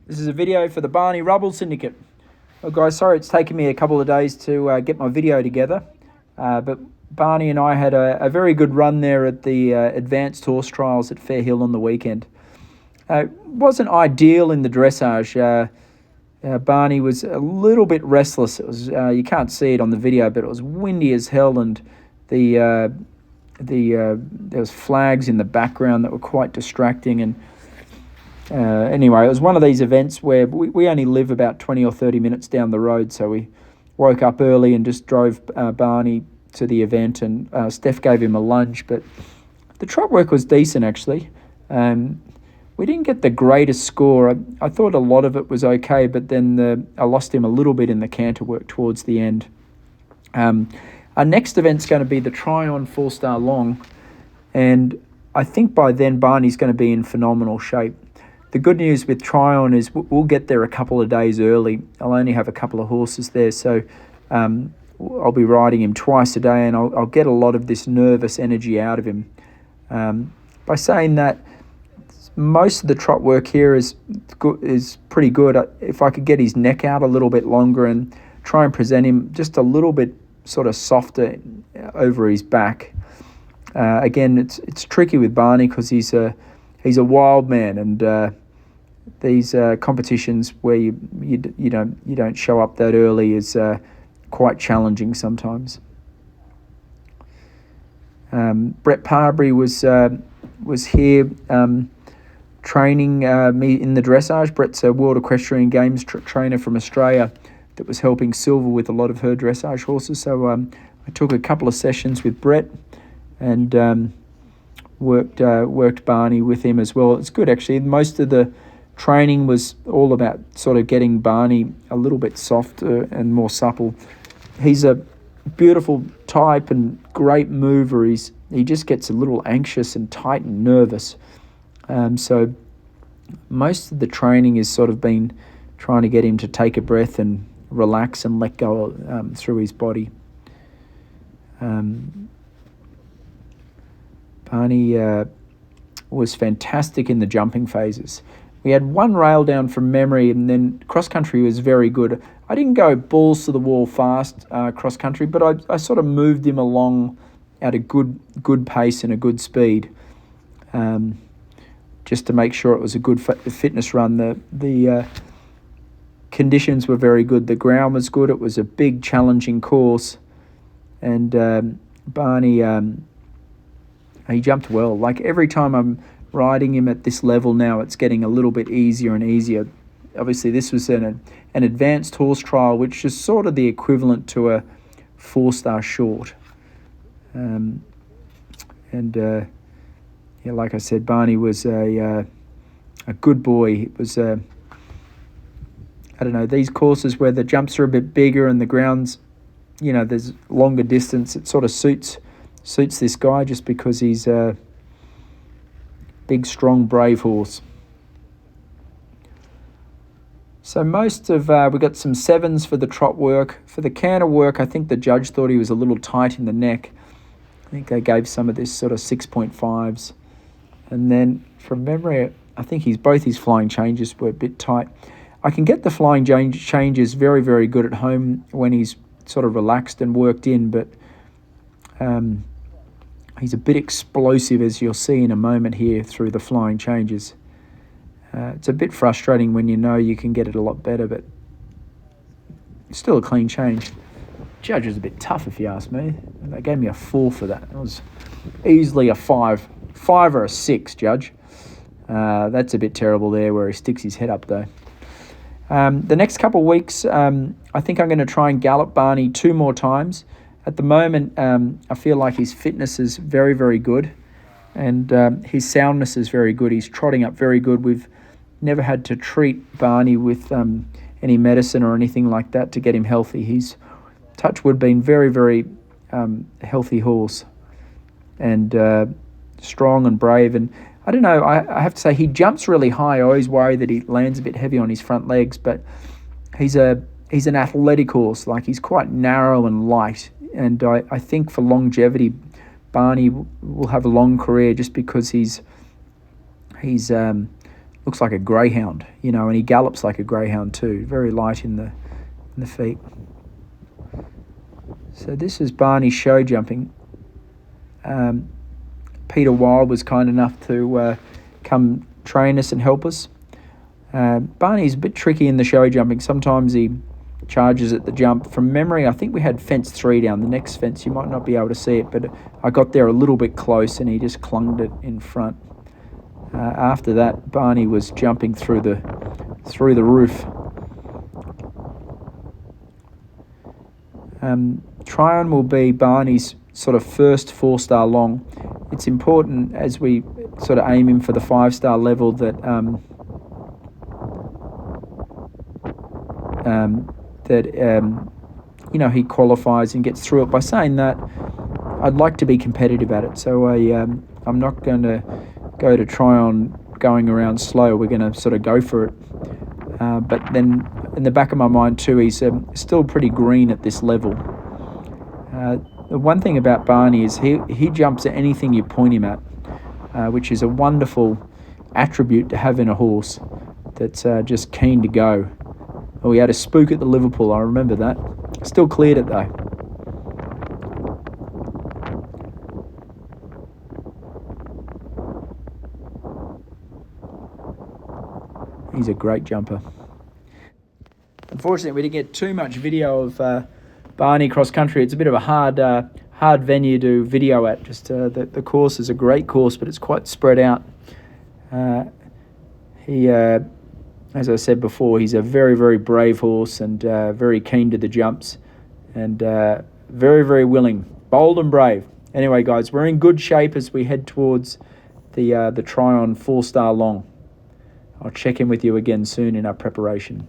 This is a video for the Barney Rubble Syndicate. Well guys, sorry it's taken me a couple of days to get my video together, but Barney and I had a very good run there at the advanced horse trials at Fairhill on the weekend. It wasn't ideal in the dressage. Barney was a little bit restless. It was you can't see it on the video, but it was windy as hell, and there was flags in the background that were quite distracting. And anyway, it was one of these events where we only live about 20 or 30 minutes down the road, so we woke up early and just drove Barney to the event, and Steph gave him a lunch. But the trot work was decent, actually. We didn't get the greatest score. I thought a lot of it was okay, but then I lost him a little bit in the canter work towards the end. Our next event's going to be the Tryon 4-star long, and I think by then Barney's going to be in phenomenal shape. The good news with Tryon is we'll get there a couple of days early. I'll only have a couple of horses there, so I'll be riding him twice a day, and I'll get a lot of this nervous energy out of him. By saying that, most of the trot work here is pretty good. If I could get his neck out a little bit longer and try and present him just a little bit sort of softer over his back. Again, it's tricky with Barney because he's a wild man, and these competitions where you don't show up that early is quite challenging sometimes. Brett Parbury was here training me in the dressage. Brett's a World Equestrian Games trainer from Australia that was helping Silver with a lot of her dressage horses. So I took a couple of sessions with Brett and worked Barney with him as well. It's good, actually. Most of the training was all about sort of getting Barney a little bit softer and more supple. He's a beautiful type and great mover. He just gets a little anxious and tight and nervous. So most of the training has sort of been trying to get him to take a breath and relax and let go through his body. Barney was fantastic in the jumping phases. We had one rail down from memory, and then cross-country was very good. I didn't go balls to the wall fast cross-country, but I sort of moved him along at a good pace and a good speed. Just to make sure it was a good fitness run. The conditions were very good. The ground was good. It was a big, challenging course. And Barney, he jumped well. Like every time I'm riding him at this level now, it's getting a little bit easier and easier. Obviously, this was an advanced horse trial, which is sort of the equivalent to a 4-star short. Yeah, like I said, Barney was a good boy. It was I don't know, these courses where the jumps are a bit bigger and the ground's, there's longer distance. It sort of suits this guy just because he's a big, strong, brave horse. So most of we got some 7s for the trot work. For the canter work, I think the judge thought he was a little tight in the neck. I think they gave some of this sort of 6.5s. And then from memory, I think both his flying changes were a bit tight. I can get the flying changes very, very good at home when he's sort of relaxed and worked in, but he's a bit explosive, as you'll see in a moment here through the flying changes. It's a bit frustrating when you can get it a lot better, but still a clean change. Judge was a bit tough, if you ask me. They gave me a 4 for that. It was easily a 5 or a 6, Judge. That's a bit terrible there where he sticks his head up, though. The next couple of weeks, I think I'm going to try and gallop Barney 2 more times. At the moment, I feel like his fitness is very, very good, and his soundness is very good. He's trotting up very good. We've never had to treat Barney with any medicine or anything like that to get him healthy. He's, touch wood, been very, very healthy horse, and strong and brave. And I don't know, I have to say he jumps really high. I always worry that he lands a bit heavy on his front legs, but he's an athletic horse. Like, he's quite narrow and light, and I think for longevity Barney will have a long career just because he's looks like a greyhound, you know, and he gallops like a greyhound too. Very light in the feet. So this is Barney show jumping. Peter Wild was kind enough to come train us and help us. Barney's a bit tricky in the show jumping. Sometimes he charges at the jump. From memory, I think we had fence 3 down. The next fence, you might not be able to see it, but I got there a little bit close and he just clunged it in front. After that, Barney was jumping through the roof. Tryon will be Barney's sort of first 4-star long. It's important as we sort of aim him for the 5-star level that you know, he qualifies and gets through it. By saying that, I'd like to be competitive at it, so I'm not going to go to Tryon going around slow. We're going to sort of go for it. But then in the back of my mind too, he's still pretty green at this level. The one thing about Barney is he jumps at anything you point him at, which is a wonderful attribute to have in a horse that's just keen to go. Oh, we had a spook at the Liverpool, I remember that. Still cleared it though. He's a great jumper. Unfortunately, we didn't get too much video of Barney cross country. It's a bit of a hard venue to video at. Just the course is a great course, but it's quite spread out. He, as I said before, he's a very, very brave horse and very keen to the jumps and very, very willing, bold and brave. Anyway, guys, we're in good shape as we head towards the Tryon 4-star long. I'll check in with you again soon in our preparation.